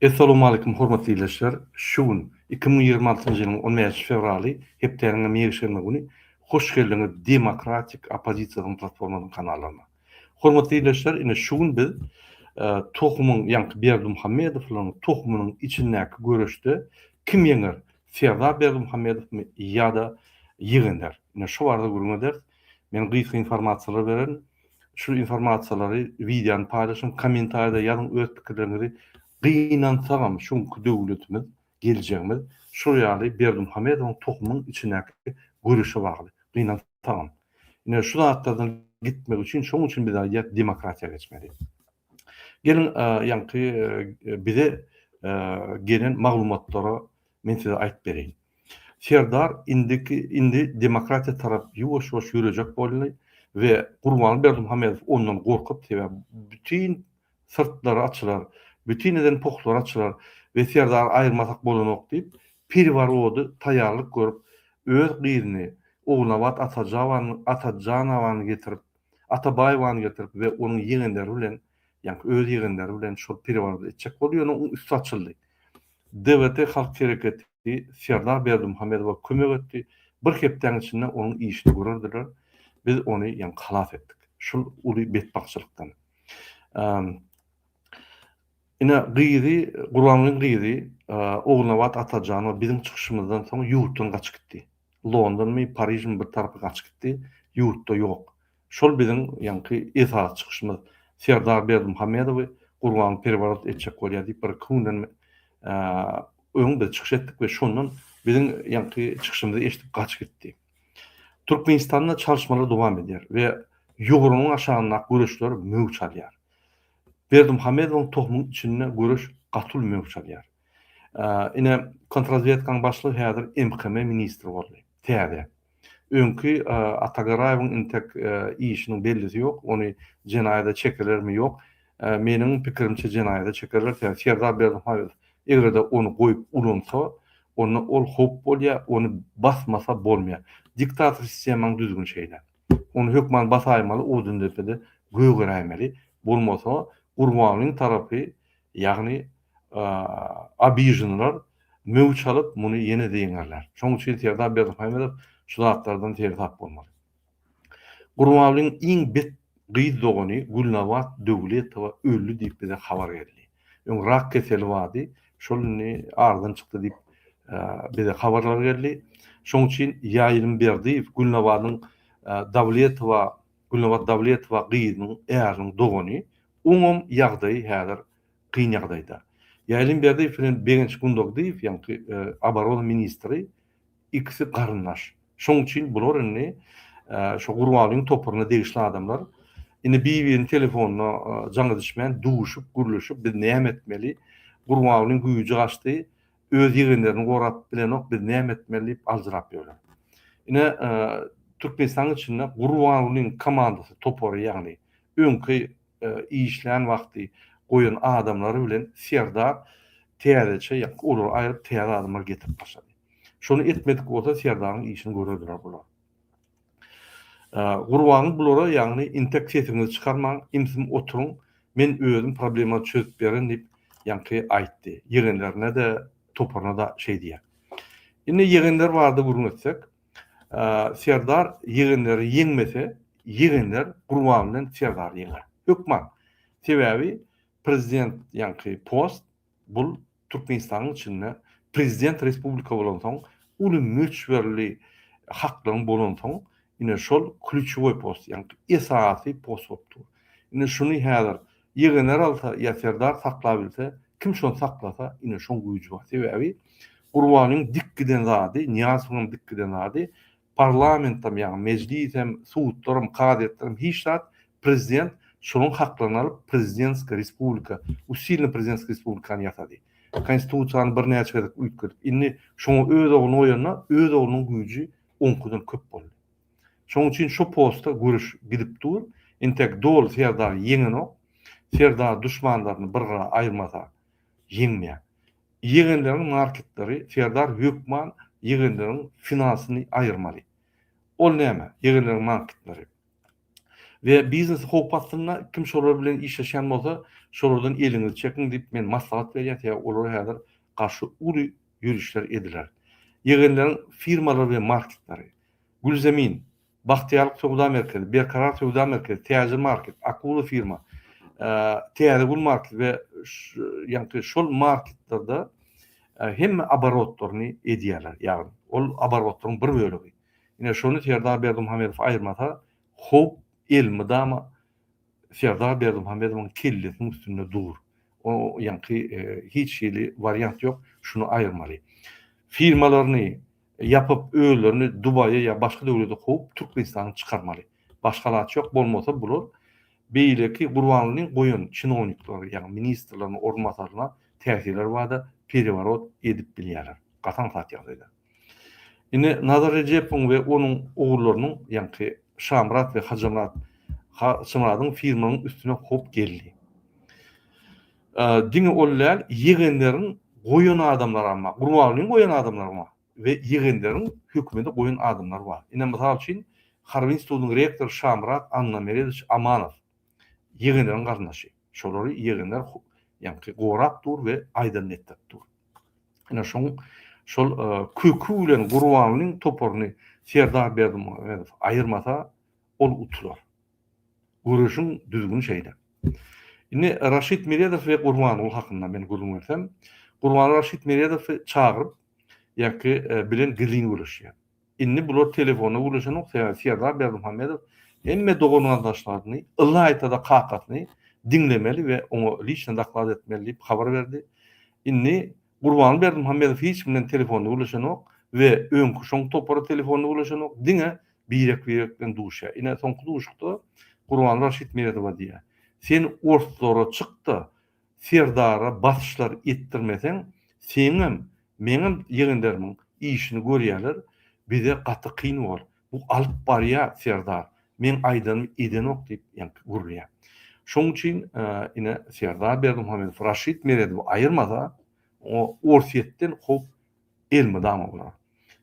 Assalamu alaykum hormatly izleyijiler. Şugun 2026-njy ýylyň 15 fevraly hepdeniňe meýişelme güni hoş geldiňiz Demokratik Opozisiýanyň platformanyň kanalaryna. Hormatly izleyijiler, ine şugun biz Tohumyň ýanky Berdimuhammedowyň tohumynyň içindäki görüşde kim ýeňer? Serdar Berdimuhammedowmy ýa-da ýygyndar. Ine şu barada gürüňeder. Men gysga informasiýalar beren, şu informasiýalary videony paýlaşyň, kommentarda ýazyn, öz pikirlerinizi gynansaňam şuňky döwletimiz, geljegimiz şu ýaly Berdimuhammedowyň tohumynyň içindäki görüşe bagly. Gynansaňam. Ine şu zatlardan gitmek üçin, şoň üçin biz demokratiýa geçmeli. Gelin ýanky bize gelen maglumatlara men size aýdyp bereýin. Serdar indi demokratiýa tarap ýuwaş-ýuwaş ýürejek boldy we Gurban Berdimuhammedow ondan gorkup sebäp bütün sırtları açylar, bütün eden pohlary açylar we Serdar aýyrmasak bolanok diýip pirwar ody taýýarlyk görüp öz gyzyny Oğlavat Atajanowyny getirip, Atabaýowyny getirip we onuň ýeňenleri bilen, ýani öz ýeňenleri bilen şol pirwarda etjek bolýar, onuň üstü açyldy. DWT Halk Hereketi Serdar Berdimuhammedowa kömek etdi. Bir hepden içinde onuň işini görürdiler. Biz onu ýani halas etdik. Şol uly betbakçylykdan. Ine gyzy, Gurbanlyň gyzy, Oğlavat Atajanow bizim çykyşymyzdan soň ýurtdan gaçyp gitdi. Londonmy, Paryjmy bir tarapy gaçyp gitdi. Ýurtda ýok. Şol biziň ýanky esas çykyşymyz. Serdar Berdimuhammedowy Gurban perwarat etjek bolýar diýip bir künden öňde çykyş etdik we şondan biziň ýanky çykyşymyzy eşitip gaçyp gitdi. Türkmenistanda çalışmalar dowam edýär we ýogurunyň aşagyna görüşler möwç alýar. Berdimuhammedowyň tohumynyň içinde görüş gatul möwç alýar. Ine kontrrazvedkaň başlygy häzir MKM ministri boldy. Täze. Öňkü Atagaraýewiň intek işiniň bellisi ýok. Ony jenaýada çekerlermi ýok. Meniň pikirimçe jenaýada çekerler. Serdar Berdimuhammedow egerde onu goýup ulansa, ol hop bolýar, onu basmasa bolmaýar. Diktator sistemanyň düzgün şeýle. Onu hökman basaýmaly, o dündepede göýgeräýmeli. Bolmasa Gurbanyň tarapy, ýagny abijinler möwç alyp muny ýene deýenler. Şoň üçin Serdar Berdimuhammedow şu zatlardan tertap bolmaly. Gurbanyň iň bet gyz dogany Gulnawat Döwletowa öldü diýip bize habar berdi. Öň rak keseli wady, şolny ardan çykdy diýip bize habarlar geldi. Şoň üçin ýaýrym berdi Gulnawatyň Gulnawat Döwletowa gyzynyň äriň dogany umum ýagdaý häzir kyn ýagdaýda. Ýaýrym berdi bilen Begenç Gundok diýip ýanky obrona ministri ikisi garyndaş. Şoň üçin bular indi şu Gurbanyň topuryna degişli adamlar indi bir-biriniň telefonuna jaňa düşmän, duşup, gürleşip biz näme etmeli? Gurbanyň güýji gaçdy, öz ýegenlerini gorap bilenok biz näme etmeli diýip aljyrap ýörler. Ine Türkmenistan içinde Gurbanyň komandasy topory ýagny öňkü işlän wagty goýan adamlary bilen Serdar täzeçe ýa olar aýryp täze adamlar getirip başlady. Şonu etmedik bolsa Serdaryň işini görürdiler bular. Gurbanyň bulara ýagny intek sesinizi çykarmaň, imsim oturuň, men özüm problema çözüp beren diýip ýanky aýtdy. Ýegenlerine de toparyna da şey diýär. Indi ýegenler bardy gurulmasak, Serdar ýegenleri ýeňmese, ýegenler Gurban bilen Serdar ýeňer. Hökman. Sebäbi prezident ýanky post bul Türkmenistanyň içinde prezident respublika bolan soň uly möçberli haklaryň bolan soň ine şol klüçowy post, ýani esasy post bolupdy. Ine şuny häzir ýegenler alsa ýa Serdar saklap bilse, kim şonu saklasa ine şoň güýji bar. Sebäbi Gurbanyň dikkiden zady, Niýazowyň dikkiden zady parlamentam ýa meclisem, suwutlarym, kadetlerim hiç zat prezident şonuň haklaryny alyp prezidentska respublika, usilny prezidentska respublikany ýasady. Konstitusiýany bir näçe edip üýtgürip, indi şoňa öz ogluny oýanna, öz oglunyň güýji onkudan köp boldy. Şoň üçin şu posta görüş gidip dur, intek dol Serdar ýeňenok, Serdar düşmanlaryny birga aýyrmasa ýeňmeýär. Ýegenleriň marketleri Serdar hökman ýegenleriň finansyny aýyrmaly. Ol näme? Ýegenleriň marketleri. ve biznes howpatsyna kim şolar bilen işleşen bolsa şolardan eliňizi çekin diýip men maslahat berýär ya olar häzir garşy uly ýürüşler ediler. Ýegenleriň firmalary we marketlary Gülzemin, Bahtiýarlyk Sowda Merkezi, Berkarar Sowda Merkezi, Täze Market, Akula firma, Täze Gul Market we ýa-ni şol marketlerde hemme abarotlaryny edýärler. Ýagny ol abarotlaryň bir bölegi. Ine şonu Serdar Berdimuhammedow aýyrmasa, hop elmi dama Serdar Berdimuhammedowyň kellesiniň üstünde dur. O ýa-ni hiç şeýle variant ýok, şunu aýyrmaly. Firmalaryny yapıp öýlerini Dubaýa ýa başga döwlete goýup Türkmenistany çykarmaly. Başgalaty ýok bolmasa bular beýleki Gurbanlyň goýun çynownikory ýa-ni ministrlaryň ornatmaklaryna täsirler barda periwarot edip bilýärler. Gatan tatýagdaýda. Ine Nazar Rejepow we onuň oğullarynyň ýa-ni Şamrat we Haçymradyň firmanyň üstüne hop geldi. Diňe ollal ýegenleriň goýun adamlar ama, Gurbanlyň goýun adamlar ama ve ýegenleriň hökümeti goýun adamlar bar. Ine mysal üçin Harbi institutynyň rektory Şamrat Anna Meredich Amanow ýegenleriň garnaşy. Şolary ýegenler ýa-ni gorapdyr we aýdan etdirdir. Ine şol kökü bilen Gurbanlyň toporuny Serdar Berdimuhammedow aýyrmasa ol utular. Görüşüň düzgün şeýle. Ine Raşid Meredow we Gurbanly hakynda men görüňersem, Gurbanly Raşid Meredow çagyryp ýa-ki bilen gilin görüşýär. Inni bular telefona görüşen Serdar Berdimuhammedow emme dogonandaşlaryny illa aýtada kakatyny dinlemeli we oňa liçne daklad etmeli diýip habar berdi. Inni Gurbanly Berdimuhammedow hiç bilen telefona görüşen ok we öňkü şoň topara telefona görüşen ok. Diňe birekden duşa. Ine soňky duşukda Gurbanly Raşid Meredow'a diýär. Sen ortalara çykdy. Serdara basışlar ettirmesen, seňem meňem ýegenleriň işini görýärler. Bize gaty kyn bol. Bu alyp barýar Serdar. Men aýdanymy edenok diýip ýa-ni gurulýar. Şoň üçin ine Serdar Berdimuhammedow Raşid Meredow aýyrmasa o orsiýetden hop elmi dama bolar.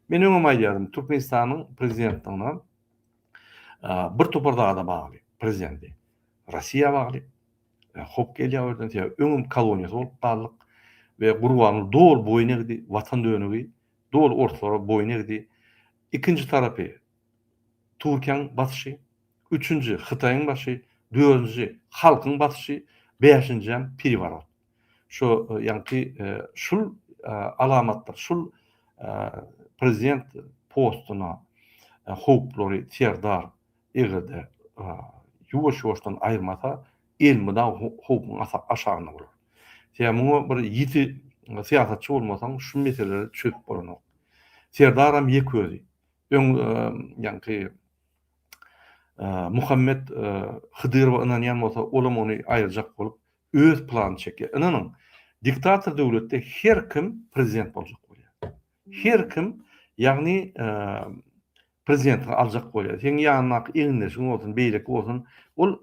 Men öňe aýdýarym Türkmenistanyň prezidentiňe bir topar da bagly. Prezidenti Rossiýa bagly. Hop gelýärden ýa öňüm koloniýasy bolup galdyk we Gurbanly dol boýunegdi, watan dönügi, dol ortalara boýunegdi. İkinci tarapy Türkiýanyň batyşy, üçüncü Hytaýyň batyşy, dördüncü halkyň batyşy, beşinci periwarot. Şo ýa-ni şul alamatlar, şul prezident postuna hoplary Serdar egerde ýuwaş-ýuwaşdan aýyrmasa elmi da hopun aşagyna bolar. Muňa bir ýiti siýasatçy bolmasaň şu meseleleri çöp bolanok. Serdaram ýeközi. ýa-ni Muhammed Hydyrow ynanýan bolsa, olam ony aýyrjak bolup öz plany çekýär. Inanyň diktator döwletde her kim prezident boljak bolýar. Her kim ýagny prezident aljak bolýar. Sen ýanyna eňleşiň bolsun, beýlek bolsun, ol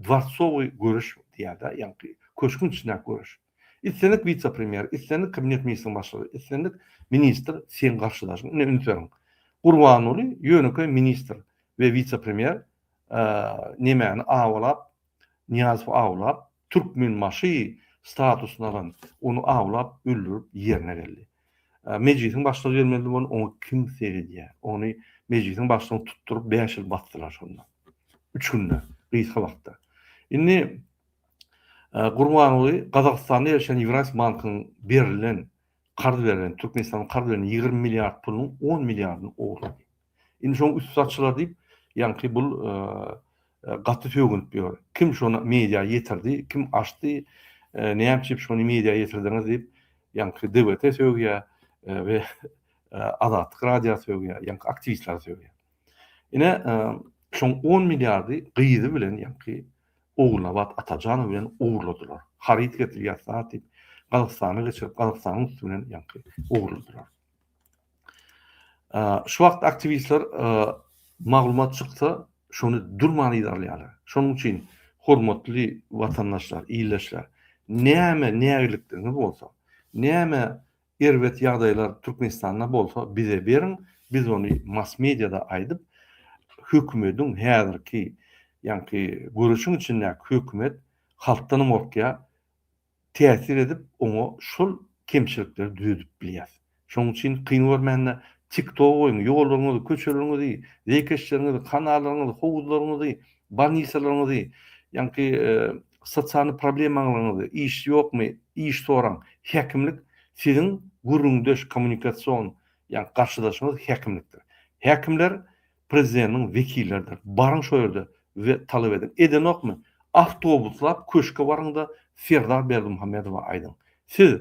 dwarsowy görüş diýär, ýa-ni köşkünçinak görüş. İstenik vice-premier, istenik kabinet ministriniň başlygy, istenik ministr sen garşydaşyň. Ne ünsüň. Gurbanly ýöneki ministr we vice-premier nemäni awlap, Niýazow awlap, türkmenmaşy statusyny alan, onu awlap, öldürüp ýerine geldi. Mejlisiň başlygy gelmeli bolup onu kim seredýär? Onu mejlisiň başlygyny tutturup 5 ýyl batdylar şonda. 3 günde, gysga wagtda. Indi Gurbanly Gazagstanda ýaşaýan Ýewrasiýa bankynyň berilen kardy berilen Türkmenistanyň kardy berilen 20 milliard pulunyň 10 milliardyny oglady. Indi şoň üstsaççylar diýip, ýa-ni bul gaty tögünt diýär. Kim şonu media ýetirdi, kim açdy, näme şonu media ýetirdiňiz diýip, ýa-ni DWT söýýär we Azatlyk radio söýýär, ýa-ni aktivistler söýýär. Ine şoň 10 milliardy gyýdy bilen ýa-ni oğulnabat Atajanow bilen oğurladylar. Harit getirýär satyp Gazagstany geçirip Gazagstanyň üstünden ýa-ni oğurladylar. Şu wagt aktivistler maglumat çyksa şonu durmany idarlaýarlar. Şonuň üçin hormatly watandaşlar, iýleşler, näme nägelikleriniz bolsa, näme erwet ýagdaýlar Türkmenistanda bolsa bize berin, biz onu mass mediada aýdyp hökümetiň häzirki yani görüşün içinde hükümet halktan orkya tesir edip onu şol kemçilikleri düzüp bilýär. Şoň üçin kyn görmände TikTok oýun, ýollaryňyzy, köçeleриňizi, zeykeşleriňizi, kanallaryňyzy, howuzlaryňyzy, balnisalarňyzy, ýa-ni sosial problemaňyzy, iş ýokmy, iş soran häkimlik siziň gürrüňdeş kommunikasiýon, ýa-ni garşydaşyňyz häkimlikdir. Häkimler prezidentiň wekilleridir. Barın şo ýerde we talap edin. Eden okmy? Awtobuslap köşke barňda Serdar Berdimuhammedowa aýdyn. Siz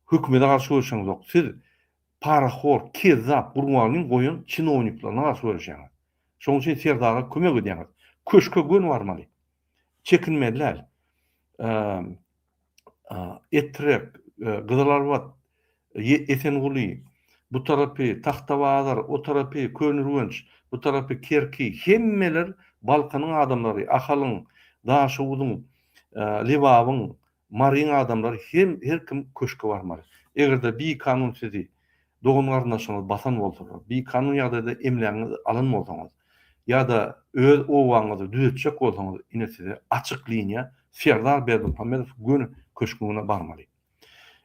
hökümete garşy görüşýäňiz ok. Siz paraxor, kezzap, gurbanlyň goýun çinowniklaryna garşy görüşýäňiz. Şoň üçin Serdara kömek edýäňiz. Köşke gün barmaly. Çekinmediler. Etrek, Gyzylarbat, Esenguly, bu tarapy Taxtabazar, o tarapy Könürgenç, bu tarapy Kerki, hemmeler Balkanyň adamlary, Ahalyň, Daşuwudyň, Libabyň, Maryň adamlary her kim köşke barmaly. Egerde bir kanun sizi dogun garnaşyňyz batan bolsa, bir kanun ýagdaýda emleňiz alan bolsaňyz, ýa-da öz owaňyzy düzetjek bolsaňyz, ine size açyk linia Serdar Berdimuhammedow gün köşküne barmaly.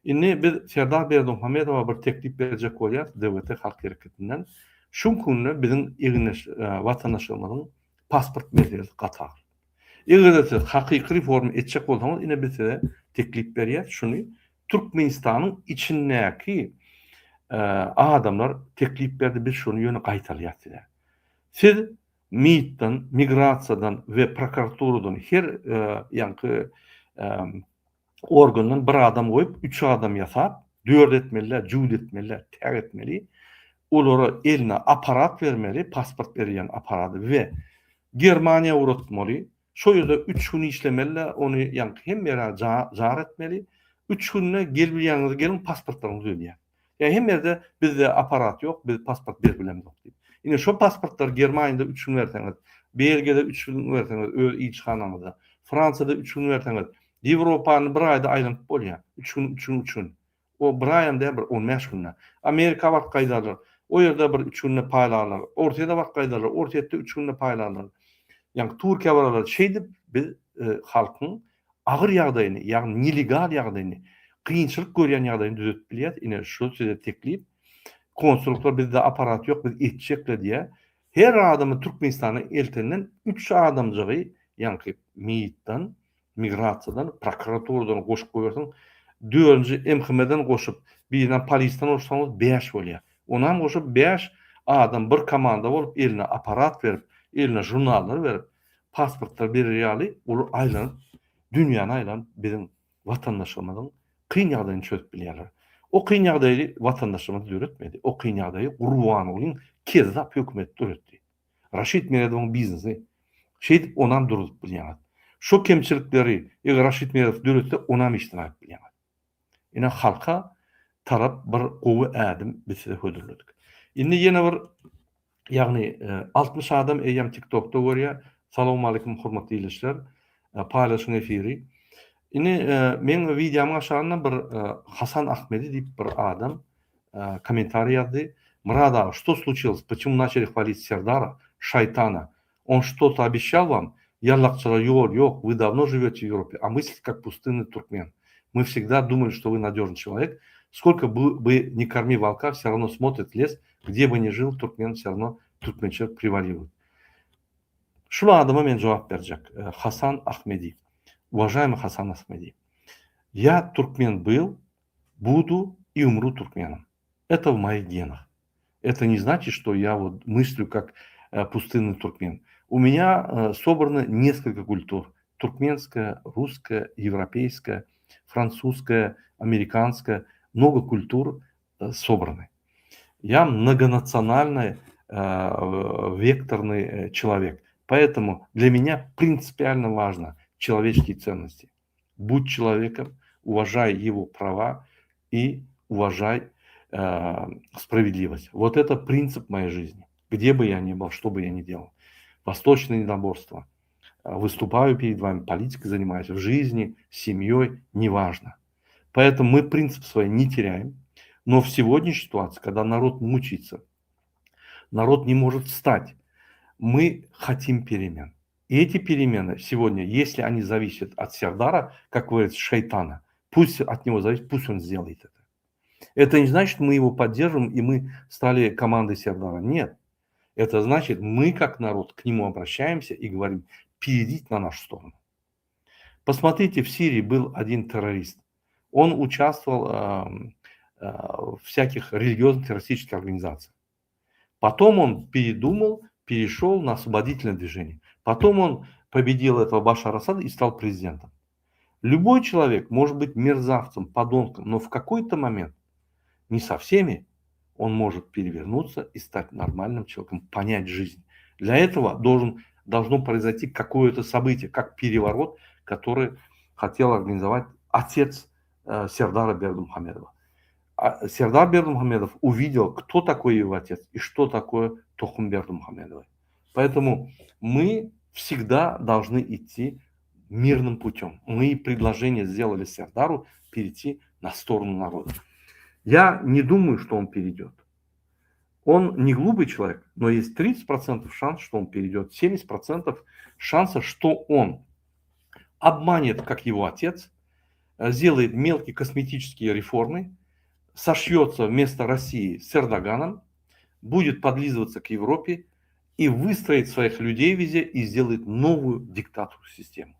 Inni biz Serdar Berdimuhammedowa bir teklip berjek bolýar DWT Halk Hereketinden. Şu günü bizim egneş watandaşlarymyzyň pasport meselesi gatar. Eger siz hakyky reforma etjek bolsaňyz, ine biz size teklip berýär. Şuny Türkmenistanyň içindäki adamlar teklip berdi, biz şunu ýöne gaýtalýar size. Siz MİT'den, migrasiýadan we prokuraturadan her ýa-ni organdan bir adam goýup, 3 adam ýasap, 4 etmeliler, juda etmeliler, tag etmeli. Olara eline aparat vermeli, pasport berýän aparaty we Germaniýa uratmaly. Şo ýerde 3 gün işlemeliler, onu ýa-ni hem ýere jar etmeli. 3 günne gelýäňiz gelin pasportlaryňyzy ödýär. Ya hem ýerde bizde aparat ýok, biz pasport berbilemiz ýok diýip. Ine şo pasportlar Germaniýada 3 gün berseňiz, Belgiýada 3 gün berseňiz, öz ilçihanamyzda, Fransada 3 gün berseňiz, Ýewropany bir aýda aýlanyp bolýar. 3 gün. O bir aýda bir 15 günne. Amerika wagt gaýdarlar. O ýerde bir 3 günne paýlarlar. Ortaýda wagt gaýdarlar. Ortaýda 3 günne paýlarlar. Ýani Türkiýe barlar şeýdip biz halkyň agyr ýagdaýyny, ýagny illegal ýagdaýyny, kıyınçılık görýän ýagdaýyny düzeltip bilýär. Ine şu size teklip, konsuluklar bizde aparat ýok, biz etjekle diýe. Her adamy Türkmenistanyň elteninden 3 adamjygy, ýani MİT'den, migrasiýadan, prokuraturadan goşup goýarsyň, 4-nji MHM'den goşup, birden polisden olsaňyz 5 bolýar. Onam goşup 5 adam bir komanda bolup eline aparat berip, eline jurnallar berip, pasportlar berýärli, ol aýlanyp, dünýäni aýlanyp bizim watandaşlarymyzyň kyn ýagdaýyny çözüp bilýärler. O kyn ýagdaýy watandaşlarymyz düretmedi. O kyn ýagdaýy Gurbanowyň kezzap hökümeti düretdi. Raşid Meradowyň biznesi şeýdip onam durup bilýär. Şo kemçilikleri eger Raşid Meradow düretse onam iştirak bilýär. Ine halka tarap bir gowy ädim biz hödürledik. Indi ýene bir ýagny 60 adam eýem TikTokda görýär. Salam aleykum hormatly izleýişler. Paýlaşyň efiri. Ine men videomyň aşagyndan bir Hasan Ahmedi diýip bir adam комментарий ýazdy. Мрада, что случилось? Почему начали хвалить Сердара, шайтана? Он что-то обещал вам? Ярлакчылар, yok, вы давно живете в Европе, а мыслите как пустынный туркмен. Мы всегда думали, что вы надежный человек. Сколько бы ни корми волка, все равно смотрит лес, где бы ни жил туркмен, все равно туркменчилик превалирует. Шул адама мен жавап берjek. Хасан Ахмеди. Уважаемый Хасан Ахмеди, я туркмен был, буду и умру туркменом. Это в моих генах. Это не значит, что я вот мыслю как пустынный туркмен. У меня собрано несколько культур. Туркменская, русская, европейская, французская, американская. Много культур собраны. Я многонациональный, векторный человек. Поэтому для меня принципиально важно человеческие ценности. Будь человеком, уважай его права и уважай справедливость. Вот это принцип моей жизни. Где бы я ни был, что бы я ни делал. Восточное единоборство. Выступаю перед вами, политикой занимаюсь, в жизни, семьей, неважно. Поэтому мы принцип свой не теряем. Но в сегодняшней ситуации, когда народ мучается, народ не может встать, мы хотим перемен. И эти перемены сегодня, если они зависят от Сердара, как говорится, шайтана, пусть от него зависит, пусть он сделает это. Это не значит, мы его поддерживаем и мы стали командой Сердара. Нет. Это значит, мы как народ к нему обращаемся и говорим, перейдите на нашу сторону. Посмотрите, в Сирии был один террорист. Он участвовал в всяких религиозных террористических организациях. Потом он передумал, перешел на освободительное движение. Потом он победил этого Башара Асада и стал президентом. Любой человек может быть мерзавцем, подонком, но в какой-то момент, не со всеми, он может перевернуться и стать нормальным человеком, понять жизнь. Для этого должно произойти какое-то событие, как переворот, который хотел организовать отец Сердара Бердымухамедова. Сердар Бердымухамедов увидел, кто такой его отец и что такое Тохум Бердымухамедовой. Поэтому мы всегда должны идти мирным путем. Мы предложение сделали Сердару перейти на сторону народа. Я не думаю, что он перейдет. Он не глупый человек, но есть 30% шанс, что он перейдет, 70% шанса, что он обманет, как его отец, сделает мелкие косметические реформы, сошьется вместо России с Эрдоганом, будет подлизываться к Европе и выстроит своих людей везде и сделает новую диктаторскую систему.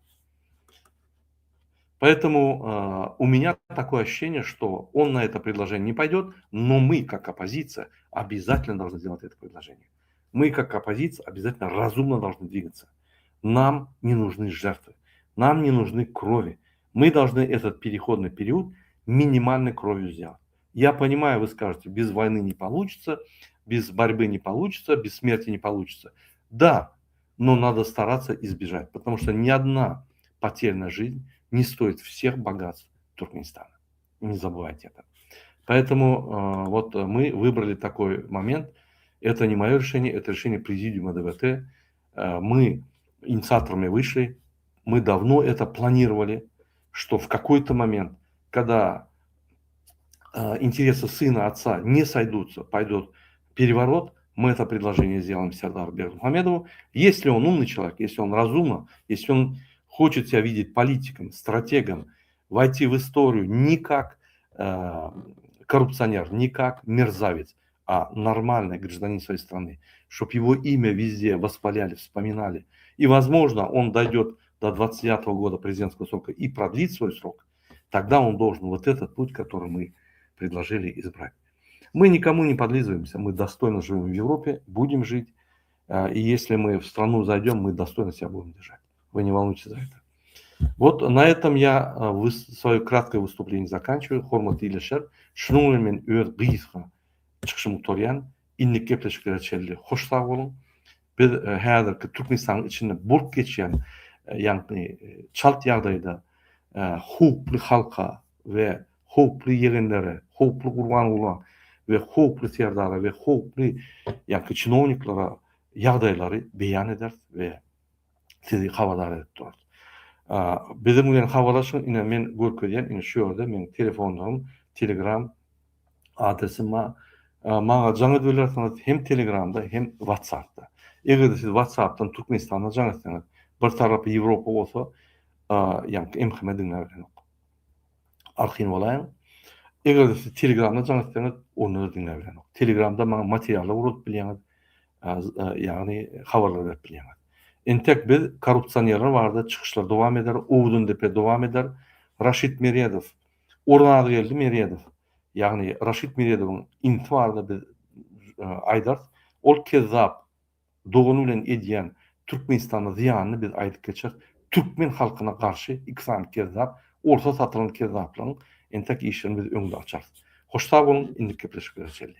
Поэтому у меня такое ощущение, что он на это предложение не пойдет, но мы, как оппозиция, обязательно должны сделать это предложение. Мы, как оппозиция, обязательно разумно должны двигаться. Нам не нужны жертвы, нам не нужны крови. Мы должны этот переходный период минимальной кровью сделать. Я понимаю, вы скажете, без войны не получится, без борьбы не получится, без смерти не получится. Да, но надо стараться избежать, потому что ни одна потерянная жизнь не стоит всех богатств Туркменистана. Не забывайте это. Поэтому вот мы выбрали такой момент. Это не мое решение, это решение президиума ДВТ. Мы инициаторами вышли, мы давно это планировали, что в какой-то момент, когда интересы сына, отца не сойдутся, пойдет переворот, мы это предложение сделаем Сердару Бердымухамедову. Если он умный человек, если он разумный, если он хочет себя видеть политиком, стратегом, войти в историю не как коррупционер, не как мерзавец, а нормальный гражданин своей страны, чтобы его имя везде восхваляли, вспоминали. И, возможно, он дойдет до 29 года президентского срока и продлит свой срок, тогда он должен вот этот путь, который мы предложили, избрать. Мы никому не подлизываемся, мы достойно живем в Европе, будем жить. И если мы в страну зайдем, мы достойно себя будем держать. Вы не волнуйтесь за это. Вот на этом я свое краткое выступление заканчиваю. Хорматли илешер, шнумен мен өр гыйсха чыкшым торян, инне кеплешкелер челли хош сау болуң. Biz häzirki Türkmenistan'ın içinde bolup geçen yani çalt ýagdaýda hukukly halka ve hukukly ýegenlere, hukukly gurban bolan ve hukukly serdara ve hukukly yani çinovniklara ýagdaýlary beýan eder we sizi habardar edip durýar. Bizim bilen habarlaşyň ine men görkezýän ine şu ýerde men telefonlarym, Telegram adresim maňa jaňa döwletler hem Telegramda hem WhatsApp'da. Eger siz WhatsApp'tan Türkmenistan'a jaň etseňiz, bir tarapy Ýewropa bolsa, ýani emhime diňläp bilenok. Arxin bolaýan. Eger siz Telegram'da jaň etseňiz, onu da diňläp bilenok. Telegram'da maňa materiallar urup bilýäňiz, ýani habarlar berip bilýäňiz. Entek biz korrupsiýonlar barda çykyşlar dowam eder, Owdun depe dowam eder. Raşid Meredov, ornagy geldi Meredov. Ýagny Raşid Meredowyň intibarda biz aýdar, ol kezzap dogunu bilen edýän Türkmenistana ziýanyny biz aýdyp geçer. Türkmen halkyna garşy ikisany kezzap, orta satylan kezzaplaryň entek işini biz öňde açar. Hoş sag bolun, indi kepleşik görüşeli.